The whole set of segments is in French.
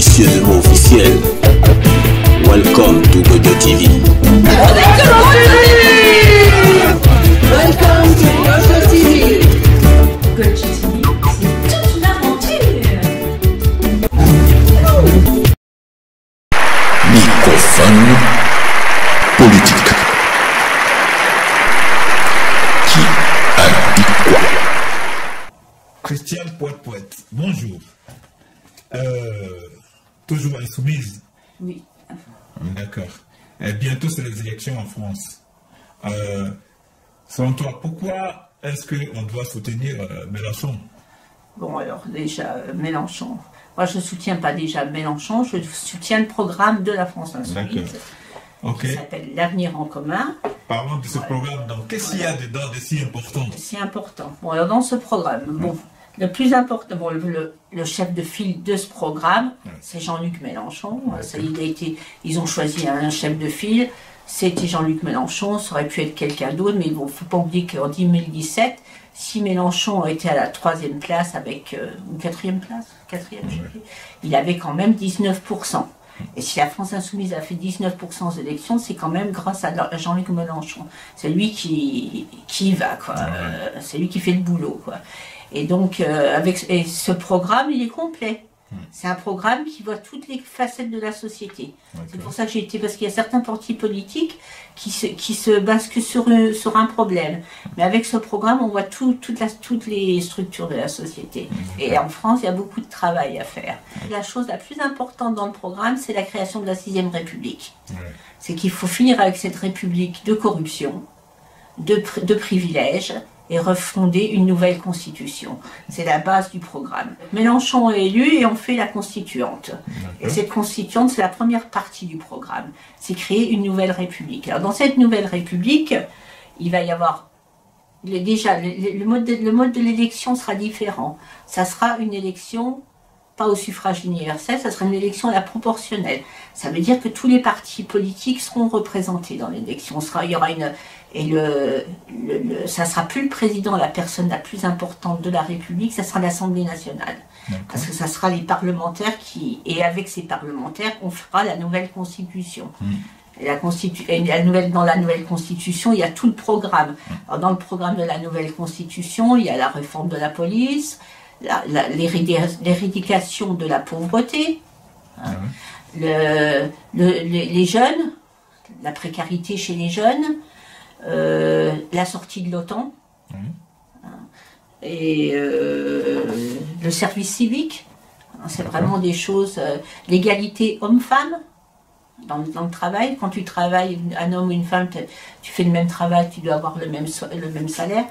officieusement officiel. Welcome to Godio TV. Welcome to Godio TV. Godio TV, c'est toute une aventure. Microphone politique. Qui a dit quoi? Christiane Poète-Poète, bonjour. Toujours insoumise? Oui. D'accord. Bientôt, c'est les élections en France. Selon toi, pourquoi est-ce qu'on doit soutenir Mélenchon? Bon, alors déjà, Mélenchon. Moi, je ne soutiens pas déjà Mélenchon, je soutiens le programme de la France Insoumise. Ok. Qui s'appelle l'Avenir en commun. Parlons de ce programme. Donc, qu'est-ce qu'il y a dedans de si important? C'est important. Bon, alors dans ce programme, bon, le plus important, bon, le chef de file de ce programme, c'est Jean-Luc Mélenchon. Ça, ils ont choisi un chef de file. C'était Jean-Luc Mélenchon. Ça aurait pu être quelqu'un d'autre, mais bon, faut pas oublier qu'en 2017, si Mélenchon était à la 3e place avec une 4e place, il avait quand même 19%. Et si la France Insoumise a fait 19% aux élections, c'est quand même grâce à Jean-Luc Mélenchon. C'est lui qui y va, quoi. C'est lui qui fait le boulot, quoi. Et donc, et ce programme, il est complet. C'est un programme qui voit toutes les facettes de la société. C'est pour ça que j'ai été, parce qu'il y a certains partis politiques qui se basent que sur un problème. Mais avec ce programme, on voit toutes les structures de la société. Et en France, il y a beaucoup de travail à faire. La chose la plus importante dans le programme, c'est la création de la 6e République. C'est qu'il faut finir avec cette République de corruption, de privilèges, et refonder une nouvelle constitution. C'est la base du programme. Mélenchon est élu et on fait la constituante. Et cette constituante, c'est la première partie du programme. C'est créer une nouvelle république. Alors dans cette nouvelle république, il va y avoir... Déjà, le mode de l'élection sera différent. Ça sera une élection, pas au suffrage universel, ça sera une élection à la proportionnelle. Ça veut dire que tous les partis politiques seront représentés dans l'élection. Il y aura une... Et ça ne sera plus le président, la personne la plus importante de la République, ça sera l'Assemblée nationale. Parce que ça sera les parlementaires et avec ces parlementaires, on fera la nouvelle constitution. Et dans la nouvelle constitution, il y a tout le programme. Alors, dans le programme de la nouvelle constitution, il y a la réforme de la police, l'éradication de la pauvreté, les jeunes, la précarité chez les jeunes, la sortie de l'OTAN, et le service civique. C'est vraiment des choses, l'égalité homme-femme dans le travail. Quand tu travailles, un homme ou une femme, tu fais le même travail, tu dois avoir le même salaire.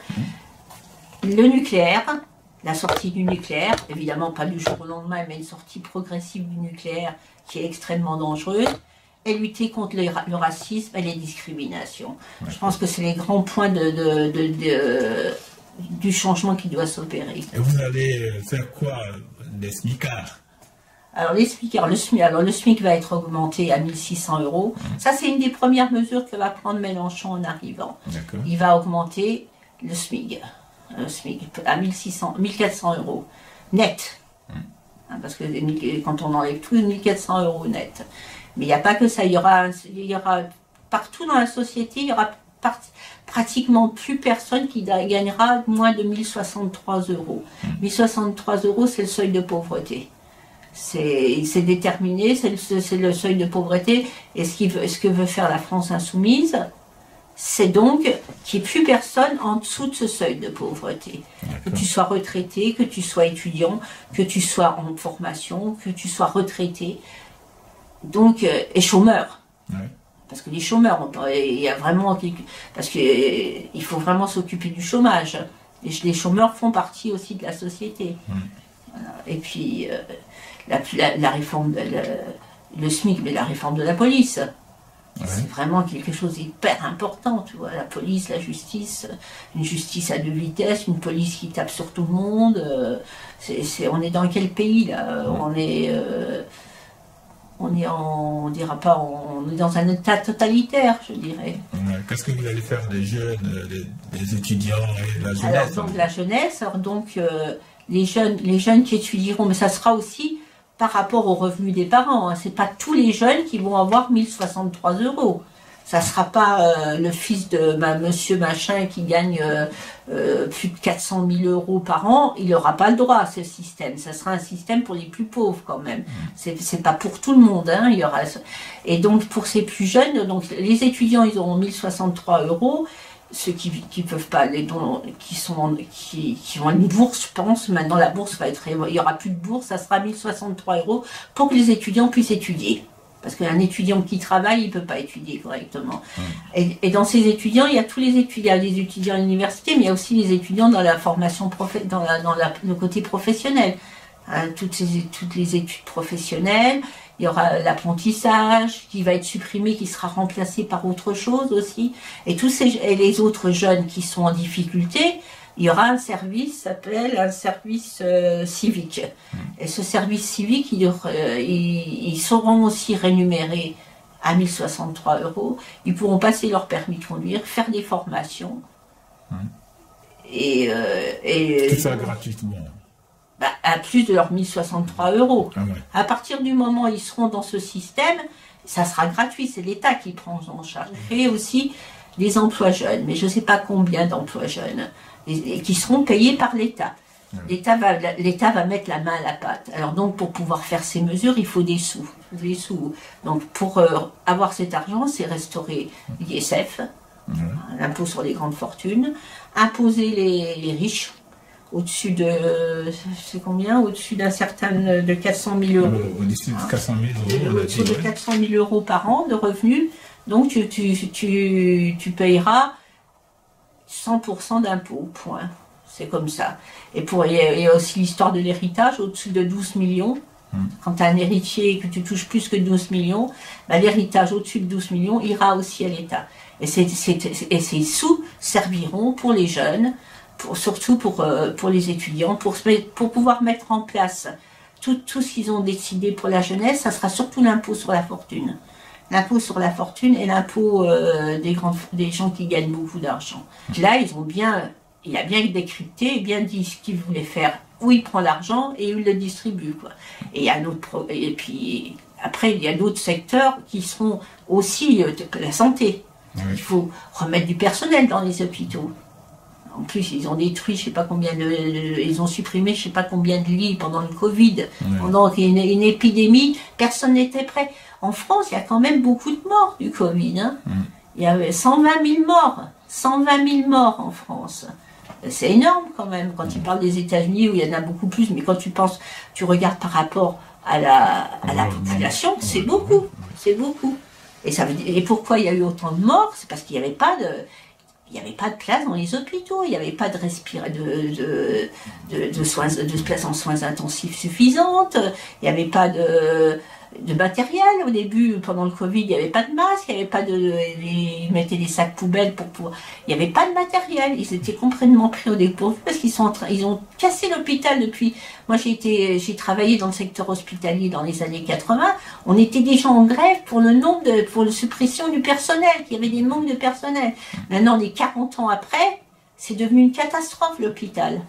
Le nucléaire, la sortie du nucléaire, évidemment pas du jour au lendemain, mais une sortie progressive du nucléaire qui est extrêmement dangereuse. Et lutter contre le racisme et les discriminations. Je pense que c'est les grands points du changement qui doit s'opérer. Et vous allez faire quoi des smicards? Alors les smicards, le SMIC va être augmenté à 1 600 €. Ça, c'est une des premières mesures que va prendre Mélenchon en arrivant. Il va augmenter le SMIC à 1 400 € net. Parce que quand on enlève tout, 1 400 € net. Mais il n'y a pas que ça, il y aura partout dans la société, il y aura pratiquement plus personne qui gagnera moins de 1 063 €. 1 063 €, c'est le seuil de pauvreté. C'est déterminé, c'est le seuil de pauvreté. Et ce que veut faire la France Insoumise, c'est donc qu'il n'y ait plus personne en dessous de ce seuil de pauvreté. Que tu sois retraité, que tu sois étudiant, que tu sois en formation, que tu sois retraité. Donc, et chômeurs. Parce que les chômeurs, il y a vraiment... Parce qu'il faut vraiment s'occuper du chômage. Et les chômeurs font partie aussi de la société. Voilà. Et puis, la réforme, le SMIC, mais la réforme de la police. C'est vraiment quelque chose d'hyper important, tu vois. La police, la justice, une justice à 2 vitesses, une police qui tape sur tout le monde. On est dans quel pays, là? On est dans un état totalitaire, je dirais. Qu'est-ce que vous allez faire des jeunes, des étudiants et la jeunesse? Alors, donc la jeunesse, les jeunes qui étudieront, mais ça sera aussi par rapport aux revenus des parents. Hein. Ce n'est pas tous les jeunes qui vont avoir 1063 €. Ça ne sera pas le fils de monsieur machin qui gagne plus de 400 000 € par an, il n'aura pas le droit à ce système. Ça sera un système pour les plus pauvres quand même. C'est pas pour tout le monde. Hein. Il y aura... Et donc pour ces plus jeunes, donc, les étudiants ils auront 1063 €. Ceux qui peuvent pas, qui ont une bourse, je pense, maintenant la bourse va être, il y aura plus de bourse, ça sera 1063 € pour que les étudiants puissent étudier. Parce qu'un étudiant qui travaille, il ne peut pas étudier correctement. Et dans ces étudiants, il y a tous les étudiants. Il y a des étudiants à l'université, mais il y a aussi les étudiants dans la formation, le côté professionnel. Hein, toutes les études professionnelles. Il y aura l'apprentissage qui va être supprimé, qui sera remplacé par autre chose aussi. Et les autres jeunes qui sont en difficulté, il y aura un service, s'appelle un service civique. Et ce service civique, ils seront aussi rémunérés à 1063 €. Ils pourront passer leur permis de conduire, faire des formations. Tout ça gratuitement. À plus de leurs 1063 €. Ah ouais. À partir du moment où ils seront dans ce système, ça sera gratuit, c'est l'État qui prend en charge. Et aussi des emplois jeunes, mais je ne sais pas combien d'emplois jeunes, et qui seront payés par l'État. L'État va mettre la main à la pâte. Alors donc pour pouvoir faire ces mesures, il faut des sous. Donc pour avoir cet argent, c'est restaurer l'ISF, l'impôt sur les grandes fortunes, imposer les riches, au-dessus de, c'est combien? Au-dessus d'un certain, de 400 000 €. Au-dessus de 400 000 €. Au-dessus de 400 000 € par an de revenus. Donc tu payeras 100% d'impôts, point. C'est comme ça. Et il y a aussi l'histoire de l'héritage, au-dessus de 12 millions. Quand tu as un héritier et que tu touches plus que 12 millions, l'héritage au-dessus de 12 millions ira aussi à l'État. Et ces sous serviront pour les jeunes, surtout pour les étudiants, pour pouvoir mettre en place tout ce qu'ils ont décidé pour la jeunesse. Ça sera surtout l'impôt sur la fortune. L'impôt sur la fortune et l'impôt des gens qui gagnent beaucoup d'argent. Là, il a bien décrypté et bien dit ce qu'il voulait faire, où il prend l'argent et où il le distribue, quoi. Et puis après, il y a d'autres secteurs qui seront aussi la santé. Il faut remettre du personnel dans les hôpitaux. En plus, ils ont détruit, je sais pas combien ils ont supprimé, je sais pas combien de lits pendant le Covid, pendant une épidémie, personne n'était prêt. En France, il y a quand même beaucoup de morts du Covid. Hein. Il y avait 120 000 morts, 120 000 morts en France. C'est énorme quand même, quand ils parlent des États-Unis où il y en a beaucoup plus, mais quand tu regardes par rapport à la population, c'est beaucoup, c'est beaucoup. Et pourquoi il y a eu autant de morts? C'est parce qu'il n'y avait pas de place dans les hôpitaux, il n'y avait pas de place en soins intensifs suffisantes, il n'y avait pas de matériel. Au début, pendant le Covid, il n'y avait pas de masque, il n'y avait pas ils mettaient des sacs poubelles il n'y avait pas de matériel. Ils étaient complètement pris au dépourvu parce ils ont cassé l'hôpital depuis. Moi, j'ai travaillé dans le secteur hospitalier dans les années 80. On était déjà en grève pour la suppression du personnel, qu'il y avait des manques de personnel. Maintenant, on est 40 ans après, c'est devenu une catastrophe l'hôpital.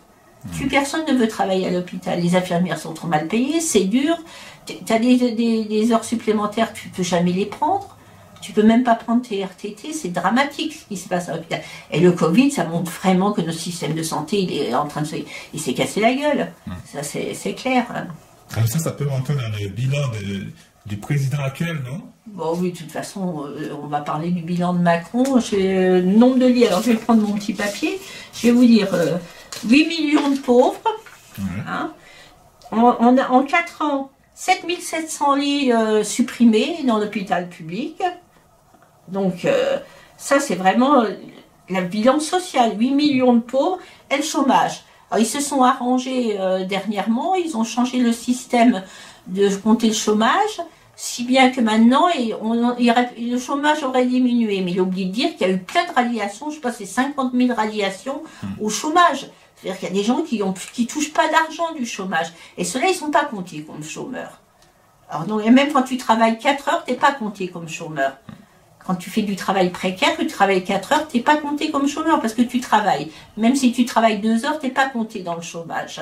Plus personne ne veut travailler à l'hôpital. Les infirmières sont trop mal payées, c'est dur. Tu as des heures supplémentaires, tu ne peux jamais les prendre. Tu ne peux même pas prendre tes RTT, c'est dramatique ce qui se passe à l'hôpital. Et le Covid, ça montre vraiment que notre système de santé, il s'est cassé la gueule. Ça, c'est clair. Comme ça peut rentrer dans le bilan du président actuel, non? Bon, oui, de toute façon, on va parler du bilan de Macron. Le nombre de lits, alors je vais prendre mon petit papier. Je vais vous dire 8 millions de pauvres. Hein. En 4 ans, 7700 lits supprimés dans l'hôpital public. Donc, ça, c'est vraiment le bilan social. 8 millions de pauvres et le chômage. Alors, ils se sont arrangés dernièrement. Ils ont changé le système de compter le chômage, si bien que maintenant, le chômage aurait diminué. Mais il a oublié de dire qu'il y a eu plein de radiations. Je sais pas, c'est 50 000 radiations au chômage. C'est-à-dire qu'il y a des gens qui touchent pas d'argent du chômage. Et ceux-là, ils sont pas comptés comme chômeurs. Alors, donc, et même quand tu travailles 4 heures, tu n'es pas compté comme chômeur. Quand tu fais du travail précaire, que tu travailles 4 heures, tu n'es pas compté comme chômeur parce que tu travailles. Même si tu travailles 2 heures, tu n'es pas compté dans le chômage.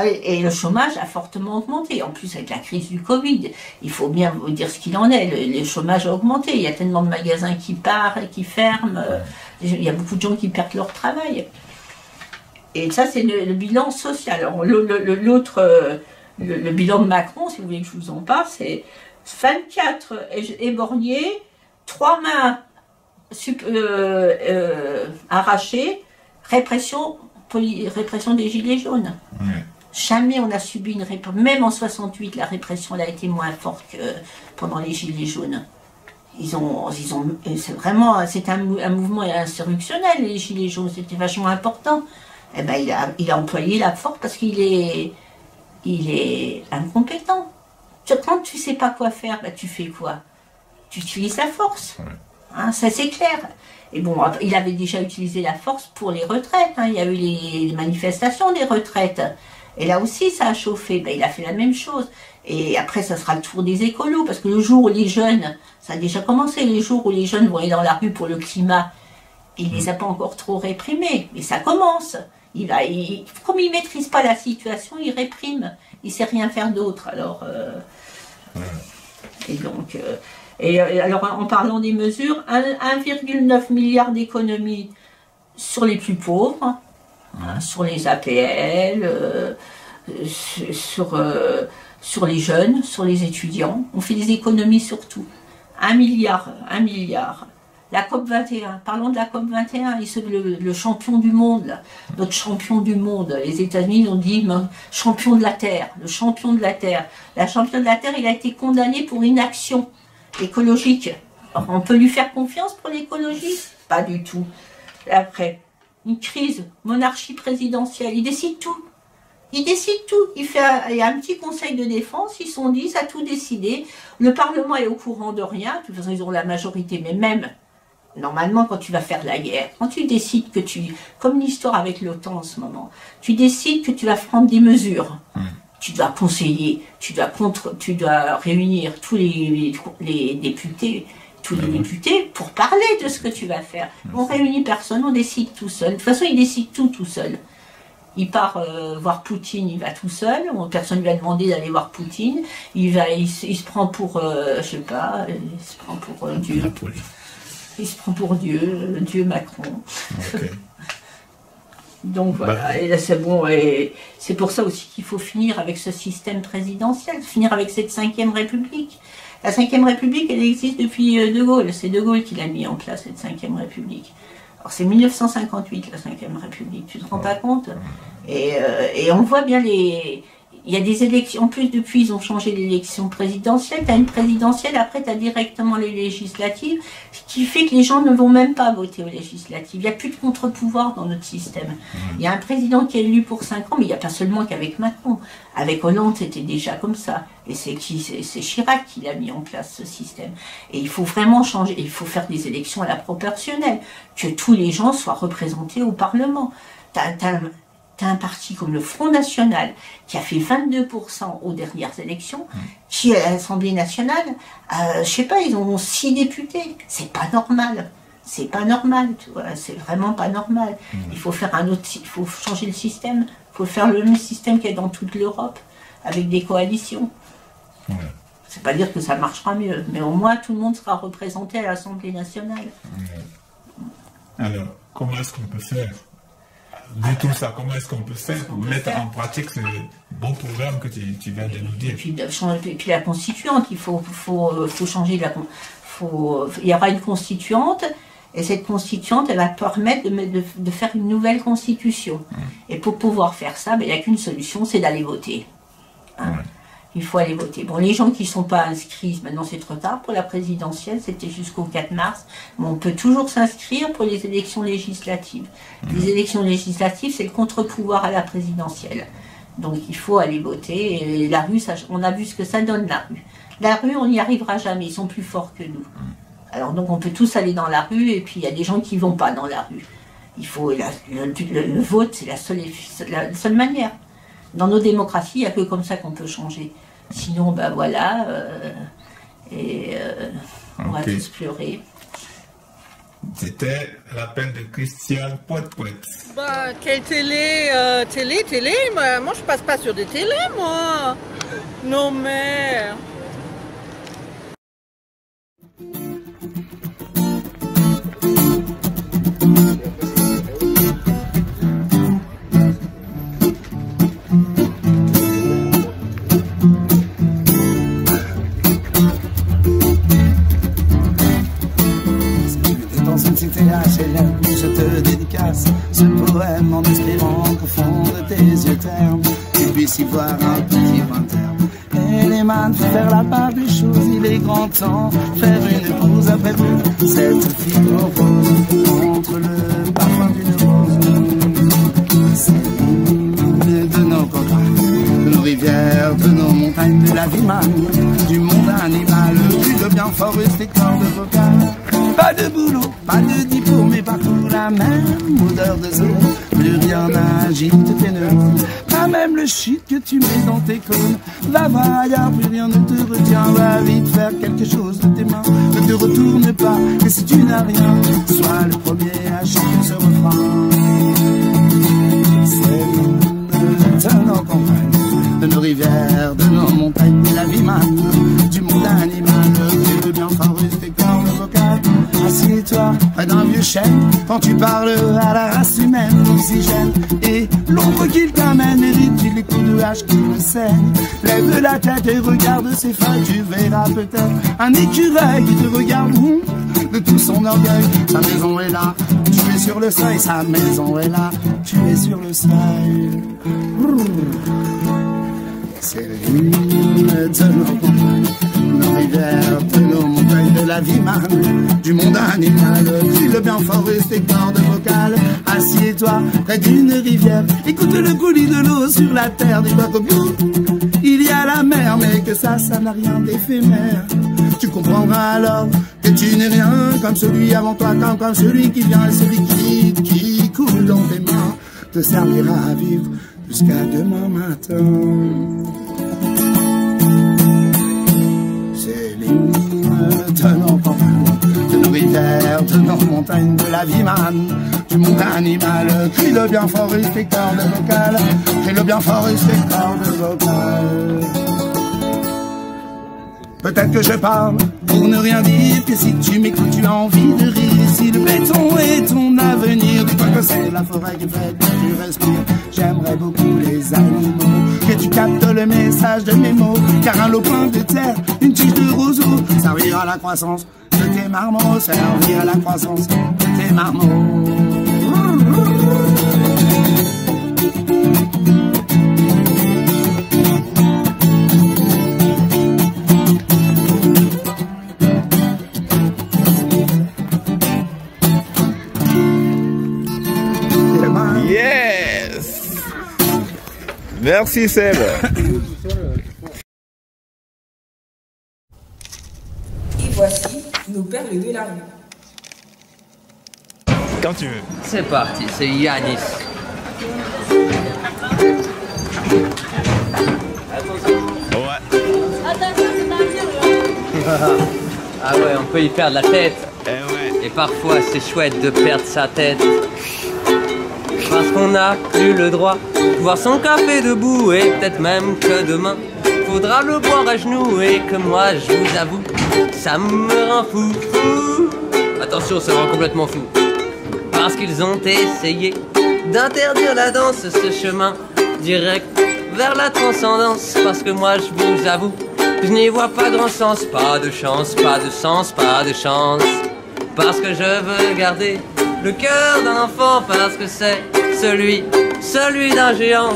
Et le chômage a fortement augmenté. En plus, avec la crise du Covid, il faut bien vous dire ce qu'il en est. Le chômage a augmenté. Il y a tellement de magasins qui partent, qui ferment. Il y a beaucoup de gens qui perdent leur travail. Et ça, c'est le bilan social. Alors, l'autre, le bilan de Macron, si vous voulez que je vous en parle, c'est 24 éborgnés, 3 mains arrachées, répression des Gilets jaunes. Jamais on a subi une répression. Même en 68, la répression elle a été moins forte que pendant les Gilets jaunes. C'est vraiment, c'est un mouvement insurrectionnel, les Gilets jaunes, c'était vachement important. Eh ben, il a employé la force parce qu'il est incompétent. Quand tu sais pas quoi faire, ben, tu fais quoi? Tu utilises la force. Hein, ça c'est clair. Et bon, il avait déjà utilisé la force pour les retraites. Hein. Il y a eu les manifestations des retraites. Et là aussi, ça a chauffé. Ben, il a fait la même chose. Et après, ça sera le tour des écolos. Parce que le jour où les jeunes, ça a déjà commencé, les jours où les jeunes vont aller dans la rue pour le climat, il ne les a pas encore trop réprimés. Mais ça commence. Comme il ne maîtrise pas la situation, il réprime. Il ne sait rien faire d'autre. Alors, et donc... alors, en parlant des mesures, 1,9 milliard d'économies sur les plus pauvres, sur les APL, sur les jeunes, sur les étudiants. On fait des économies sur tout. 1 milliard. La COP 21, parlons de la COP 21, le champion du monde, là, notre champion du monde. Les États-Unis ont dit champion de la Terre, le champion de la Terre. La championne de la Terre, il a été condamné pour inaction écologique. Alors, on peut lui faire confiance pour l'écologie? Pas du tout. Après, une crise, monarchie présidentielle, il décide tout. Il décide tout. Il y a un petit conseil de défense, ils sont 10 à tout décider. Le Parlement est au courant de rien, de toute façon ils ont la majorité, mais même, normalement quand tu vas faire la guerre, quand tu décides que comme l'histoire avec l'OTAN en ce moment, tu décides que tu vas prendre des mesures. Tu dois conseiller, tu dois réunir tous les députés, pour parler de ce que tu vas faire. On réunit personne, on décide tout seul. De toute façon, il décide tout seul. Il part voir Poutine, il va tout seul. Personne ne lui a demandé d'aller voir Poutine. Il se prend pour, je sais pas, il se prend pour Dieu. Il se prend pour Dieu Macron. Okay. Donc voilà, et là c'est bon, et c'est pour ça aussi qu'il faut finir avec ce système présidentiel, finir avec cette 5e République. La 5e République, elle existe depuis De Gaulle, c'est De Gaulle qui l'a mis en place, cette 5e République. Alors c'est 1958 la 5e République, tu te rends pas compte? Et on voit bien il y a des élections, en plus depuis ils ont changé l'élection présidentielle, tu as une présidentielle, après tu as directement les législatives, ce qui fait que les gens ne vont même pas voter aux législatives. Il n'y a plus de contre-pouvoir dans notre système. Il y a un président qui est élu pour 5 ans, mais il n'y a pas seulement qu'avec Macron. Avec Hollande, c'était déjà comme ça. Et c'est Chirac qui l'a mis en place, ce système. Et il faut vraiment changer, il faut faire des élections à la proportionnelle, que tous les gens soient représentés au Parlement. T'as un parti comme le Front National qui a fait 22% aux dernières élections, qui est à l'Assemblée nationale, je sais pas, ils ont 6 députés. C'est pas normal. C'est pas normal, tu vois, c'est vraiment pas normal. Il faut faire il faut changer le système. Il faut faire le même système qu'il y a dans toute l'Europe, avec des coalitions. C'est pas dire que ça marchera mieux, mais au moins tout le monde sera représenté à l'Assemblée nationale. Alors, comment est-ce qu'on peut faire? De tout ça, comment est-ce qu'on peut faire pour mettre en pratique ce bon programme que tu viens de nous dire? Et puis la constituante, il faut changer il y aura une constituante, et cette constituante, elle va permettre de faire une nouvelle constitution. Et pour pouvoir faire ça, il n'y a qu'une solution, c'est d'aller voter. Il faut aller voter. Bon, les gens qui ne sont pas inscrits, maintenant c'est trop tard pour la présidentielle, c'était jusqu'au 4 mars, mais on peut toujours s'inscrire pour les élections législatives. Les élections législatives, c'est le contre-pouvoir à la présidentielle. Donc il faut aller voter, et la rue, on a vu ce que ça donne, la rue. La rue, on n'y arrivera jamais, ils sont plus forts que nous. Alors donc on peut tous aller dans la rue, et puis il y a des gens qui ne vont pas dans la rue. Il faut, le vote, c'est la seule manière. Dans nos démocraties, il n'y a que comme ça qu'on peut changer. Sinon, ben voilà, on va tous pleurer. C'était l'appel de Christiane Poète-Poète. Bah, quelle télé, télé, moi je passe pas sur des télés, moi. Non mais... Je te dédicace ce poème en espérant qu'au fond de tes yeux ternes tu puisses y voir un petit point terme. Et les mains de faire la part des choses, il est grand temps faire une pause après tout. Cette fille rose entre le parfum d'une rose. C'est l'hymne de nos campagnes, de nos rivières, de nos montagnes, de la vie manne, du monde animal, de bien forest et cordes vocales. Pas de boulot, pas de diplôme, mais partout la même odeur de zone. Plus rien n'agite tes neurones, pas même le shit que tu mets dans tes cônes. Va voir ailleurs, plus rien ne te retient. Va vite faire quelque chose de tes mains. Ne te retourne pas, et si tu n'as rien, sois le premier à chanter ce refrain. C'est l'hymne de nos campagnes, de nos rivières, de nos montagnes, de la vie manne, du monde animal, de bien forest et cordes vocales. Assieds-toi près d'un vieux chêne quand tu parles à la race humaine. L'oxygène et l'ombre qu'il t'amène hérite les coups de hache qui me saignent. Lève la tête et regarde ses feuilles, tu verras peut-être un écureuil qui te regarde de tout son orgueil. Sa maison est là, tu es sur le seuil. Sa maison est là, tu es sur le seuil. C'est l'hymne de nos campagnes, nos rivières, de nos montagnes, de la vie manne, du monde animal, le bien forest et cordes vocales. Assieds-toi près d'une rivière, écoute le coulis de l'eau sur la terre. Dis-toi qu'au bout, il y a la mer, mais que ça n'a rien d'éphémère. Tu comprendras alors que tu n'es rien comme celui avant toi, comme celui qui vient et celui qui coule dans tes mains, te servira à vivre jusqu'à demain matin. C'est l'hymne de nos campagnes, de nos rivières, de nos montagnes, de la vie manne, du monde animal. Crie le bien fort et tes cordes vocales, crie le bien fort et tes cordes vocales. Peut-être que je parle pour ne rien dire, que si tu m'écoutes tu as envie de rire. Si le béton est ton avenir, dis-toi que c'est la forêt qui fait que tu respires. J'aimerais beaucoup les animaux, que tu captes le message de mes mots. Car un lopin de terre, une tige de roseau, servir à la croissance de tes marmots, servir à la croissance de tes marmots. Yes! Merci Seb. Et voici nos perles de la rue. Quand tu veux. C'est parti, c'est Yanis. Ouais. Ah ouais, on peut y perdre la tête. Eh ouais. Et parfois, c'est chouette de perdre sa tête. Parce qu'on n'a plus le droit de boire son café debout. Et peut-être même que demain faudra le boire à genoux. Et que moi je vous avoue, ça me rend fou. Attention, ça me rend complètement fou. Parce qu'ils ont essayé d'interdire la danse, ce chemin direct vers la transcendance. Parce que moi je vous avoue, je n'y vois pas grand sens. Pas de chance, pas de sens, pas de chance. Parce que je veux garder le cœur d'un enfant, parce que c'est celui d'un géant,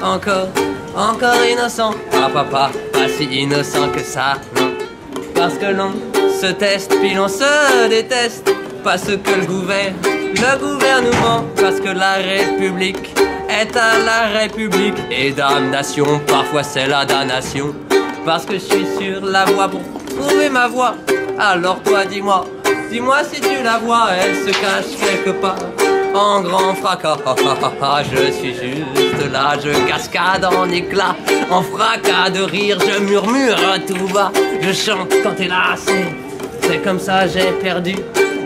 encore innocent. Pas si innocent que ça, non. Parce que l'on se teste, puis l'on se déteste. Parce que le gouvernement, parce que la République est à la République. Et damnation, parfois c'est la damnation. Parce que je suis sur la voie pour trouver ma voie. Alors toi dis-moi si tu la vois, elle se cache quelque part en grand fracas. Je suis juste là, je cascade en éclats, en fracas de rire, je murmure à tout bas. Je chante quand t'es là, c'est comme ça j'ai perdu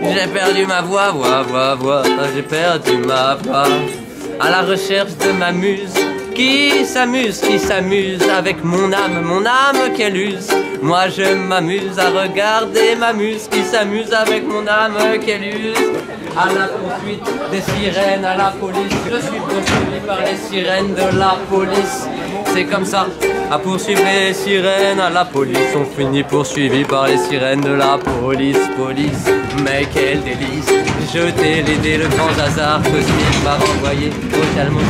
J'ai perdu ma voix, voix, j'ai perdu ma voix. À la recherche de ma muse, qui s'amuse avec mon âme qu'elle use. Moi je m'amuse à regarder ma muse qui s'amuse avec mon âme qu'elle use. À la poursuite des sirènes, à la police, je suis poursuivi par les sirènes de la police. C'est comme ça, à poursuivre les sirènes à la police, on finit poursuivi par les sirènes de la police. Police, mais quel délice, jeter les dés, le grand hasard cosmique m'a renvoyé brutalement.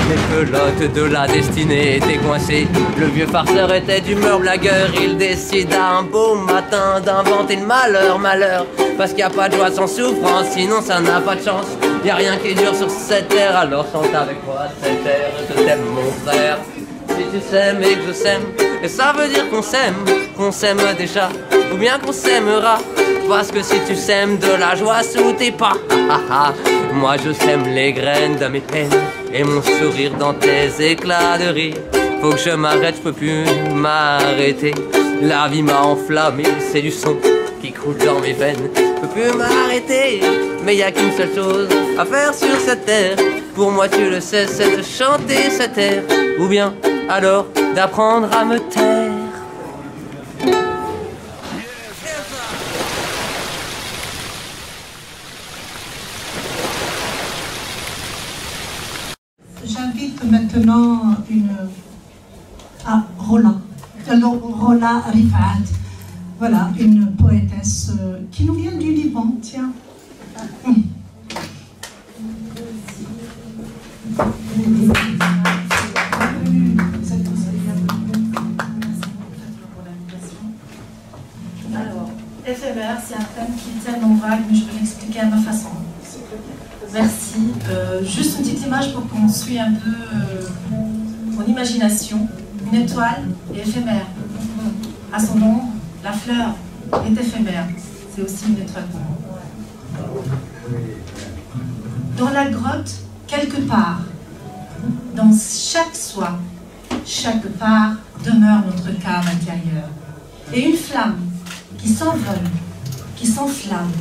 Les pelotes de la destinée étaient coincées. Le vieux farceur était d'humeur blagueur, il décida un beau matin d'inventer le malheur. Parce qu'il n'y a pas de joie sans souffrance, sinon ça n'a pas de chance. Y a rien qui dure sur cette terre, alors chante avec moi cette terre. Je t'aime mon frère, si tu s'aimes et que je s'aime. Et ça veut dire qu'on s'aime déjà, ou bien qu'on s'aimera. Parce que si tu sèmes de la joie sous tes pas, moi je sème les graines de mes peines et mon sourire dans tes éclats de rire. Faut que je m'arrête, je peux plus m'arrêter. La vie m'a enflammé, c'est du sang qui coule dans mes veines. Je peux plus m'arrêter, mais y a qu'une seule chose à faire sur cette terre. Pour moi tu le sais, c'est de chanter cet air, ou bien alors d'apprendre à me taire. J'invite maintenant Rola Rifat, voilà, une poétesse qui nous vient du Liban, tiens. Alors, éphémère, c'est un thème qui est tellement vague, mais je vais l'expliquer à ma façon. Merci. Juste une petite image pour qu'on suive un peu mon imagination. Une étoile est éphémère. À son ombre, la fleur est éphémère. C'est aussi une étoile pour moi. Dans la grotte, quelque part, dans chaque soi, chaque part demeure notre cave intérieure. Et une flamme qui s'envole, qui s'enflamme,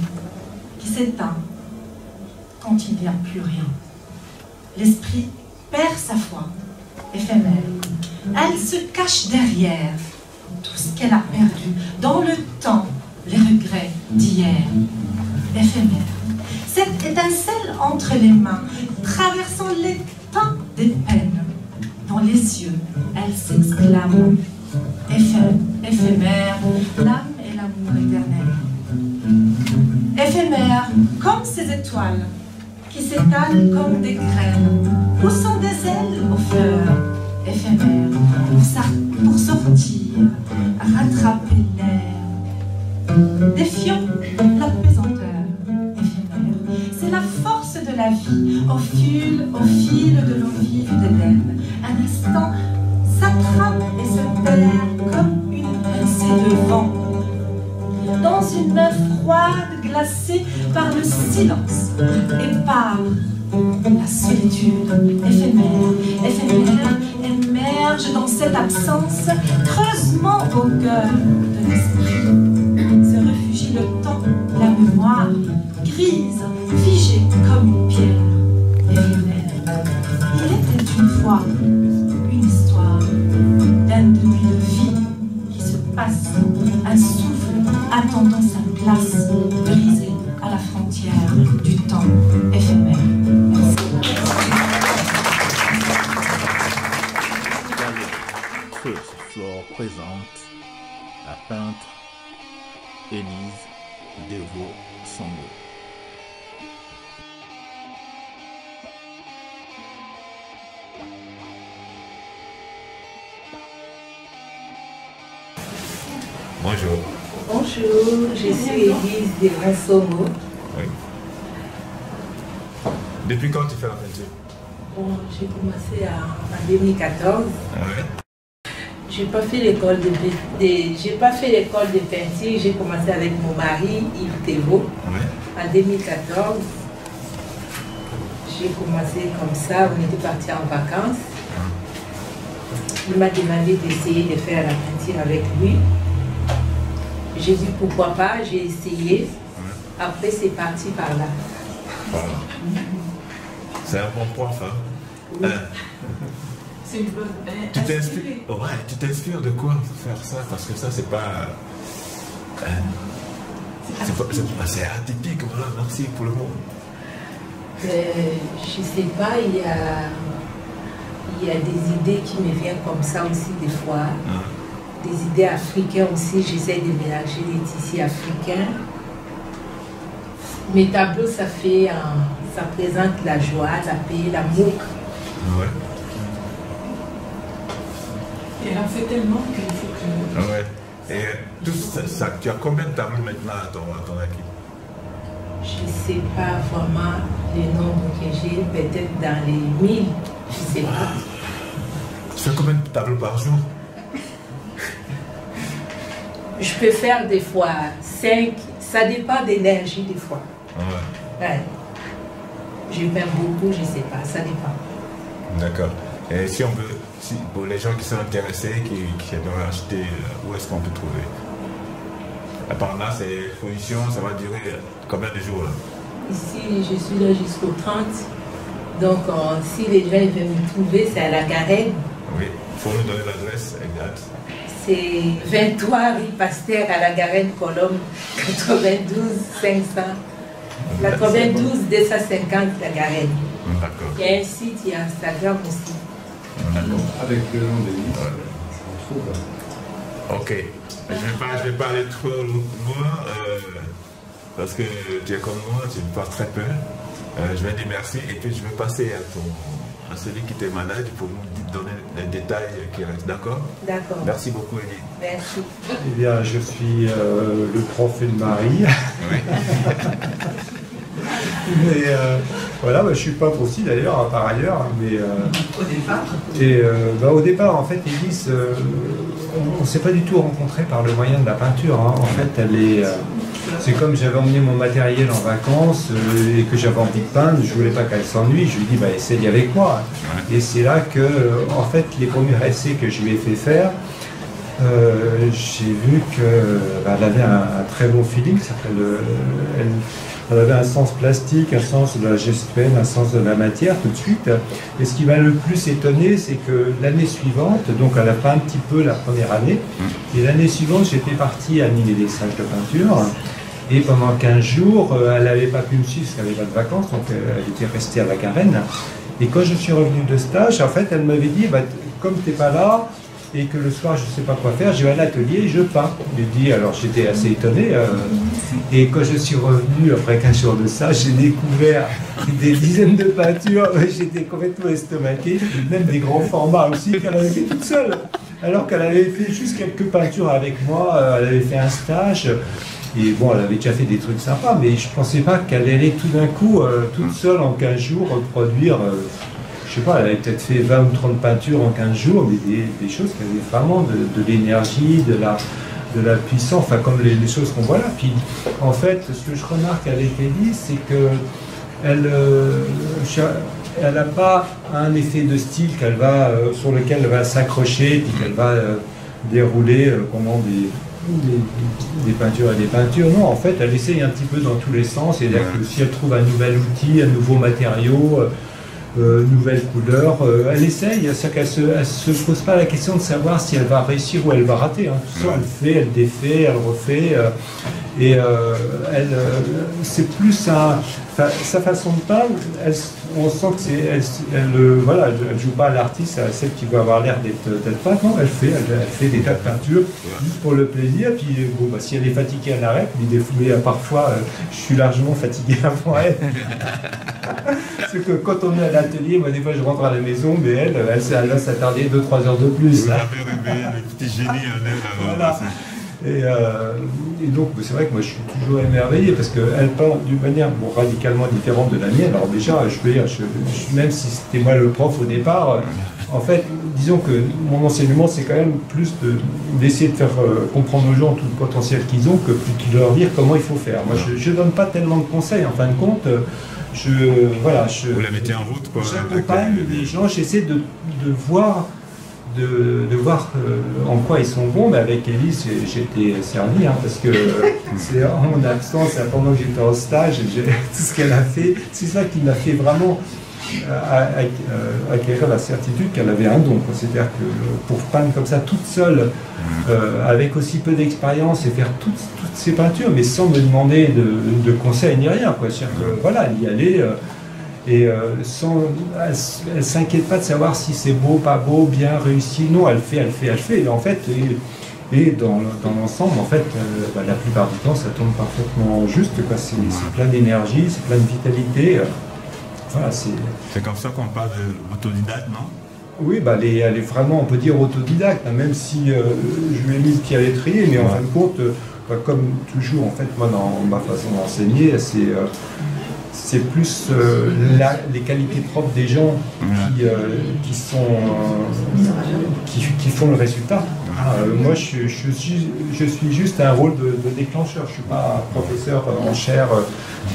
qui s'éteint quand il n'y a plus rien. L'esprit perd sa foi, éphémère. Elle se cache derrière tout ce qu'elle a perdu, dans le temps, les regrets d'hier, éphémère. Cette étincelle entre les mains, traversant l'étang des peines, dans les yeux, elle s'exclame, éphémère, l'âme et l'amour éternel. Éphémère, comme ces étoiles, qui s'étalent comme des graines, poussant des ailes aux fleurs, éphémères, pour sortir, rattraper l'air, défiant la pesanteur, éphémère. C'est la force de la vie, au fil de l'eau vive d'Éden. Un instant s'attrape et se perd comme une pincée de vent. Dans une mer froide glacée par le silence et par la solitude éphémère émerge dans cette absence, creusement au cœur de l'esprit. Se réfugie le temps, la mémoire, grise, figée comme une pierre éphémère. Il était une fois une histoire d'un demi de vie qui se passe, un souffle attendant sa place, brisé à la frontière du temps éphémère. Merci. Flore présente la peintre Élise Devaux-Sango. Bonjour. Bonjour, je suis Élise Devaux-Sango. Oui. Depuis quand tu fais la peinture? Bon, j'ai commencé en 2014. Ouais. J'ai pas fait l'école de peinture, j'ai commencé avec mon mari, Yves Thébault, en 2014. J'ai commencé comme ça, on était partis en vacances. Il m'a demandé d'essayer de faire la peinture avec lui. J'ai dit pourquoi pas, j'ai essayé. Après, c'est parti par là. Voilà. C'est un bon prof, hein? Oui. C'est une bonne. Tu t'inspires de quoi faire ça? Parce que ça, c'est pas. C'est atypique, voilà, merci pour le mot. Je sais pas, il y a des idées qui me viennent comme ça aussi des fois. Des idées africaines aussi, j'essaie de mélanger les tissus africains. Mes tableaux, ça présente la joie, la paix, l'amour. Ouais. Et elle en fait tellement qu'il faut que... Ouais. Et tout ça, tu as combien de tableaux maintenant à ton équipe? Je ne sais pas vraiment le nombre que j'ai, peut-être dans les 1000, je ne sais pas. Tu fais combien de tableaux par jour? Je peux faire des fois 5, ça dépend de l'énergie des fois. Ouais. Je peins beaucoup, je ne sais pas, ça dépend. D'accord. Et si on veut, pour les gens qui sont intéressés, qui aimeraient acheter, où est-ce qu'on peut trouver? À part là, c'est exposition, ça va durer combien de jours là? Ici, je suis là jusqu'au 30. Donc, si les gens veulent me trouver, c'est à la Garenne. Oui, il faut nous donner l'adresse exacte. C'est 23 rue Pasteur à la Garenne, Colombe, 92 500. 92 250 la Garenne. D'accord. Il y a un site, il y a Instagram aussi. D'accord. Avec le nom des livres. Ok. Je ne vais pas aller trop loin parce que tu es comme moi, tu me parles très peu. Je vais dire merci et puis je vais passer à celui qui était malade pour nous donner les détails qui restent. D'accord? D'accord. Merci beaucoup, Elie. Merci. Eh bien, je suis le prof et le mari. Oui. Mais voilà, je suis pas aussi d'ailleurs, par ailleurs. Mais, Au départ. Et au départ, en fait, Élise, on ne s'est pas du tout rencontrés par le moyen de la peinture. Hein. En fait, c'est comme j'avais emmené mon matériel en vacances et que j'avais envie de peindre, je voulais pas qu'elle s'ennuie. Je lui dis, essaye avec moi. Et c'est là que, en fait, les premiers essais que je lui ai fait faire, j'ai vu qu'elle avait un très bon feeling. Elle avait un sens plastique, un sens de la gestuelle, un sens de la matière tout de suite. Et ce qui m'a le plus étonné, c'est que l'année suivante, donc elle a peint un petit peu la première année, et l'année suivante, j'étais parti animer des stages de peinture. Et pendant 15 jours, elle n'avait pas pu me suivre parce qu'elle n'avait pas de vacances, donc elle était restée à la Garenne. Et quand je suis revenu de stage, en fait, elle m'avait dit, comme tu n'es pas là, et que le soir je ne sais pas quoi faire, je vais à l'atelier et je peins. Alors j'étais assez étonné. Et quand je suis revenu après 15 jours de ça, j'ai découvert des dizaines de peintures. J'étais complètement estomaqué, même des grands formats aussi qu'elle avait fait toute seule. Alors qu'elle avait fait juste quelques peintures avec moi, elle avait fait un stage. Et bon, elle avait déjà fait des trucs sympas, mais je ne pensais pas qu'elle allait tout d'un coup, toute seule en 15 jours, reproduire. Je sais pas, elle avait peut-être fait 20 ou 30 peintures en 15 jours, mais des choses qui avaient vraiment de l'énergie, de la puissance, enfin comme les choses qu'on voit là. Puis en fait, ce que je remarque avec Élise, c'est qu'elle n'a pas un effet de style sur lequel elle va s'accrocher, puis qu'elle va dérouler des peintures et des peintures. Non, en fait, elle essaye un petit peu dans tous les sens, c'est-à-dire que si elle trouve un nouvel outil, un nouveau matériau, nouvelle couleur, elle essaye, c'est-à-dire qu'elle ne se pose pas la question de savoir si elle va réussir ou elle va rater. Hein. Tout ça, elle fait, elle défait, elle refait, et c'est plus sa façon de peindre. On sent que elle joue pas à l'artiste, à celle qui veut avoir l'air d'être peinte. Non, elle fait des tas de peintures juste pour le plaisir. Puis si elle est fatiguée, elle arrête. Mais parfois, je suis largement fatigué avant elle. C'est que quand on est à l'atelier, moi des fois je rentre à la maison, mais elle va s'attarder 2-3 heures de plus. Là. Le petit génie en elle. Voilà. Et donc c'est vrai que moi je suis toujours émerveillé parce qu'elle peint d'une manière radicalement différente de la mienne. Alors déjà, je veux dire, même si c'était moi le prof au départ, en fait, disons que mon enseignement c'est quand même plus d'essayer de faire comprendre aux gens tout le potentiel qu'ils ont que de leur dire comment il faut faire. Moi je ne donne pas tellement de conseils, en fin de compte. Vous la mettez en route, quoi. J'accompagne les gens, j'essaie de voir de voir en quoi ils sont bons. Mais avec Élise, j'ai été servi, hein, parce que c'est en mon absence, pendant que j'étais en stage, tout ce qu'elle a fait, c'est ça qui m'a fait vraiment acquérir la certitude qu'elle avait un don. C'est-à-dire que pour peindre comme ça toute seule, avec aussi peu d'expérience, et faire toutes ces peintures, mais sans me demander de conseils ni rien, quoi. C'est-à-dire que voilà, elle y allait. Elle ne s'inquiète pas de savoir si c'est beau, pas beau, bien réussi. Non, elle fait. Et en fait, dans l'ensemble, en fait, la plupart du temps, ça tombe parfaitement juste. C'est plein d'énergie, c'est plein de vitalité. Voilà, c'est comme ça qu'on parle d'autodidacte, non? Oui, elle est vraiment, on peut dire, autodidacte, hein, même si je lui ai mis le pied à l'étrier, mais en fin de compte, comme toujours, en fait, moi, dans ma façon d'enseigner, c'est plus les qualités propres des gens qui font le résultat. Moi, je suis juste un rôle de déclencheur. Je ne suis pas un professeur en chaire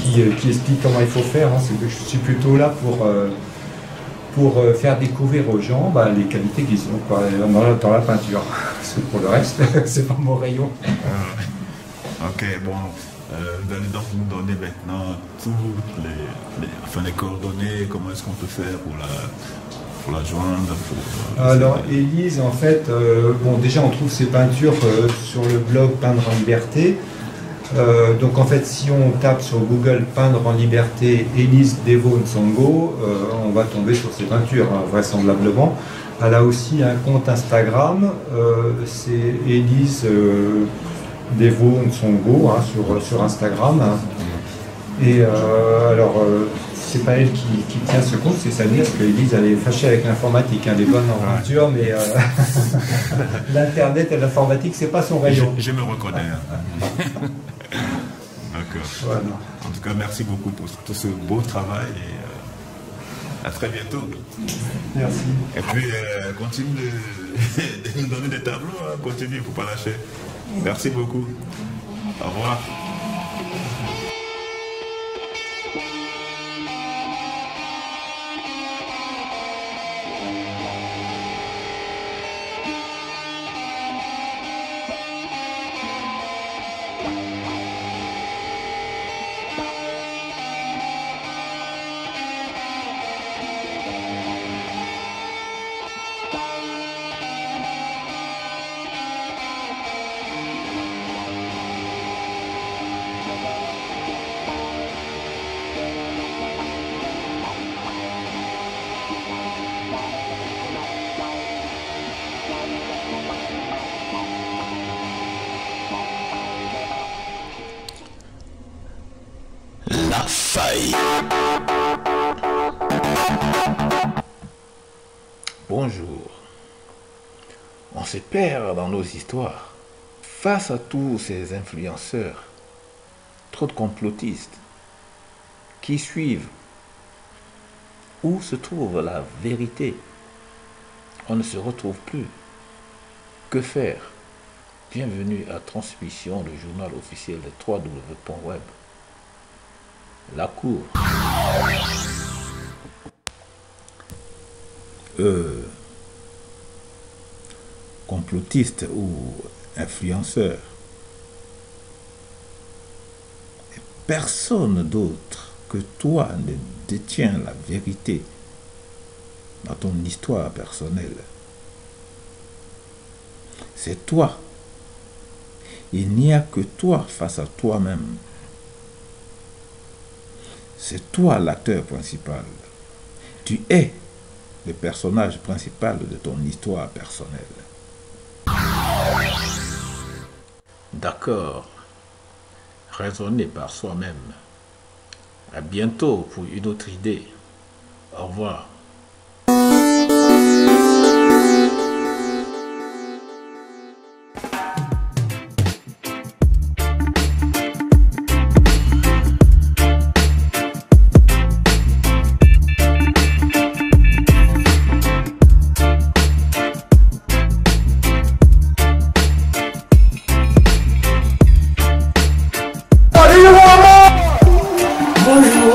qui explique comment il faut faire. Hein. Je suis plutôt là pour faire découvrir aux gens les qualités qu'ils ont dans la peinture. Parce que pour le reste, c'est pas mon rayon. Ok, bon. Vous allez donc nous donner maintenant toutes les coordonnées, comment est-ce qu'on peut faire pour la joindre. Alors Élise, en fait, déjà on trouve ses peintures sur le blog Peindre en Liberté. Donc en fait, si on tape sur Google Peindre en Liberté Élise Devo Nsongo, on va tomber sur ses peintures, hein, vraisemblablement. Elle a aussi un compte Instagram, c'est Élise Devo Nsongo, hein, sur Instagram. Hein. Et c'est pas elle qui tient ce compte, c'est sa nièce, parce qu'Élise, elle est fâchée avec l'informatique, hein, elle est bonne en peinture, mais l'internet et l'informatique, c'est pas son rayon. Je me reconnais. D'accord. Voilà. En tout cas, merci beaucoup pour tout ce beau travail et à très bientôt. Merci. Et puis, continue de nous donner des tableaux, hein. Continue, il ne faut pas lâcher. Merci beaucoup. Au revoir. La faille. Bonjour. On se perd dans nos histoires. Face à tous ces influenceurs, trop de complotistes qui suivent, où se trouve la vérité? On ne se retrouve plus. Que faire? Bienvenue à Transmission, le journal officiel de www.web. La cour. Complotiste ou influenceur. Personne d'autre que toi ne détient la vérité dans ton histoire personnelle. C'est toi. Il n'y a que toi face à toi-même. C'est toi l'acteur principal. Tu es le personnage principal de ton histoire personnelle. D'accord. Raisonner par soi-même. À bientôt pour une autre idée. Au revoir.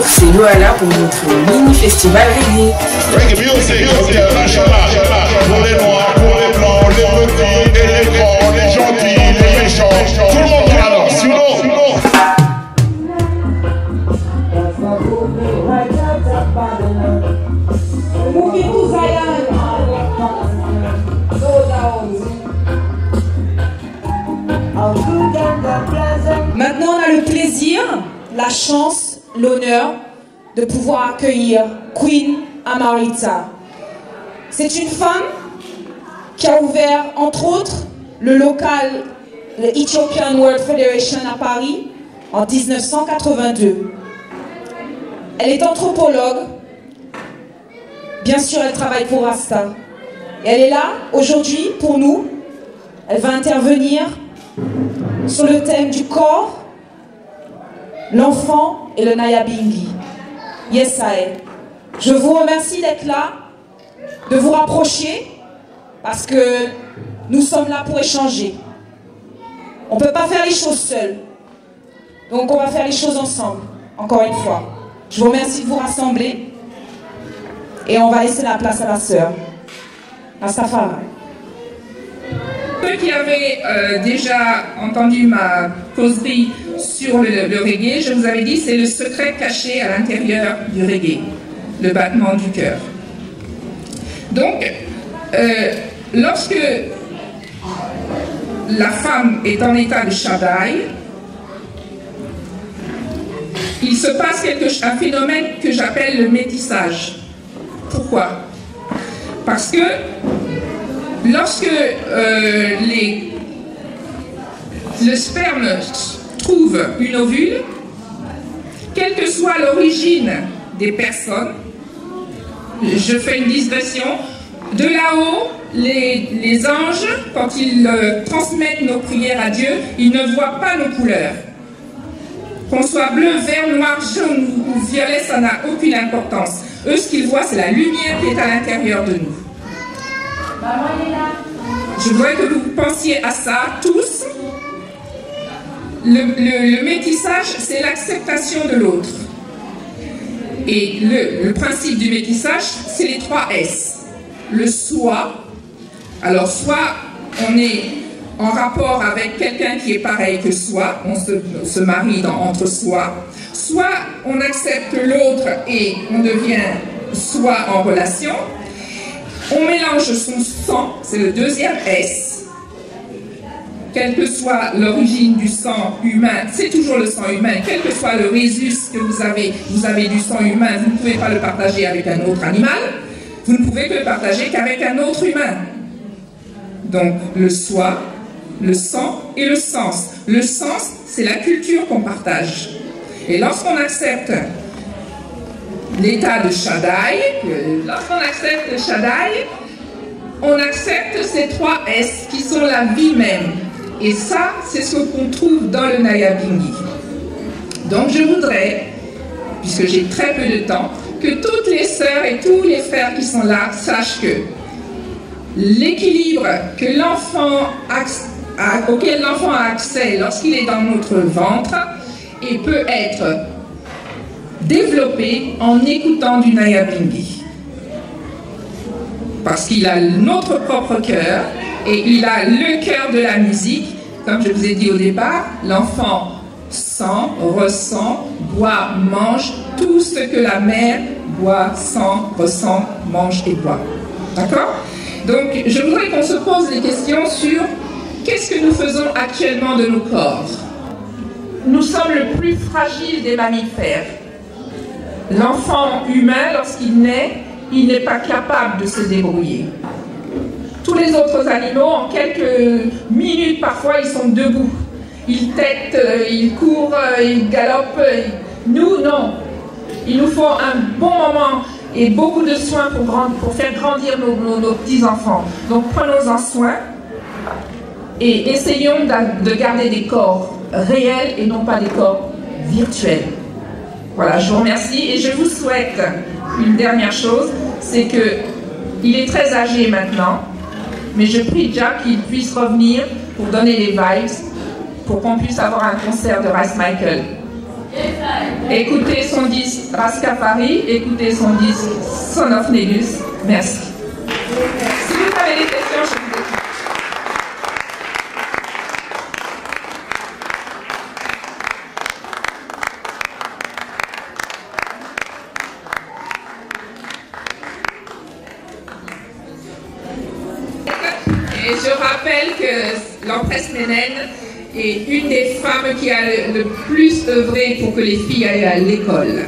C'est Noala pour notre mini-festival reggae. Reggae music, pour les noirs, pour les et les grands, les gentils, les méchants, tout le monde alors, sinon. Maintenant, on a le plaisir, la chance, l'honneur de pouvoir accueillir Queen Amrita. C'est une femme qui a ouvert, entre autres, le local, le Ethiopian World Federation à Paris en 1982. Elle est anthropologue. Bien sûr, elle travaille pour Rasta. Et elle est là, aujourd'hui, pour nous. Elle va intervenir sur le thème du corps, l'enfant et le Nyabingi. Yes, I. Je vous remercie d'être là, de vous rapprocher, parce que nous sommes là pour échanger. On ne peut pas faire les choses seuls. Donc on va faire les choses ensemble, encore une fois. Je vous remercie de vous rassembler. Et on va laisser la place à la sœur. Rastafari. Ceux qui avaient déjà entendu ma causerie sur le reggae, je vous avais dit c'est le secret caché à l'intérieur du reggae, le battement du cœur. Donc, lorsque la femme est en état de Shaddai, il se passe un phénomène que j'appelle le métissage. Pourquoi? Parce que lorsque le sperme trouve une ovule, quelle que soit l'origine des personnes, je fais une digression, de là-haut, les anges, quand ils transmettent nos prières à Dieu, ils ne voient pas nos couleurs. Qu'on soit bleu, vert, noir, jaune ou violet, ça n'a aucune importance. Eux, ce qu'ils voient, c'est la lumière qui est à l'intérieur de nous. Je voudrais que vous pensiez à ça, tous. Le métissage, c'est l'acceptation de l'autre. Et le principe du métissage, c'est les 3 S. Le soi. Alors, soit on est en rapport avec quelqu'un qui est pareil que soi, on se marie entre soi, soit on accepte l'autre et on devient soi en relation, on mélange son sang, c'est le 2e S, quelle que soit l'origine du sang humain, c'est toujours le sang humain, quel que soit le résus que vous avez du sang humain, vous ne pouvez pas le partager avec un autre animal, vous ne pouvez que le partager qu'avec un autre humain. Donc le soi, le sang et le sens. Le sens, c'est la culture qu'on partage. Et lorsqu'on accepte l'état de Shaddai, on accepte ces 3 S qui sont la vie même. Et ça, c'est ce qu'on trouve dans le Nyabingi. Donc je voudrais, puisque j'ai très peu de temps, que toutes les sœurs et tous les frères qui sont là sachent que l'équilibre auquel l'enfant a accès lorsqu'il est dans notre ventre et peut être développé en écoutant du Nyabingi. Parce qu'il a notre propre cœur et il a le cœur de la musique. Comme je vous ai dit au départ, l'enfant sent, ressent, boit, mange tout ce que la mère boit, sent, ressent, mange et boit. D'accord? Donc, je voudrais qu'on se pose des questions sur qu'est-ce que nous faisons actuellement de nos corps. Nous sommes le plus fragile des mammifères. L'enfant humain, lorsqu'il naît, il n'est pas capable de se débrouiller. Tous les autres animaux, en quelques minutes, parfois, ils sont debout. Ils têtent, ils courent, ils galopent. Nous, non. Il nous faut un bon moment et beaucoup de soins pour faire grandir nos petits-enfants. Donc prenons-en soin et essayons de garder des corps réels et non pas des corps virtuels. Voilà, je vous remercie et je vous souhaite une dernière chose, c'est qu'il est très âgé maintenant, mais je prie Jack qu'il puisse revenir pour donner les vibes, pour qu'on puisse avoir un concert de Ras Michael. Écoutez son disque Rastafari, écoutez son disque Son of Negus. Merci. Si vous avez des questions, je vous écoute. Presse Ménène et une des femmes qui a le plus œuvré pour que les filles aillent à l'école.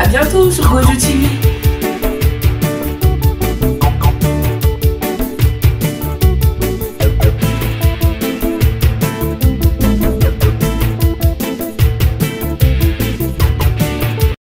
À bientôt sur Gojo TV.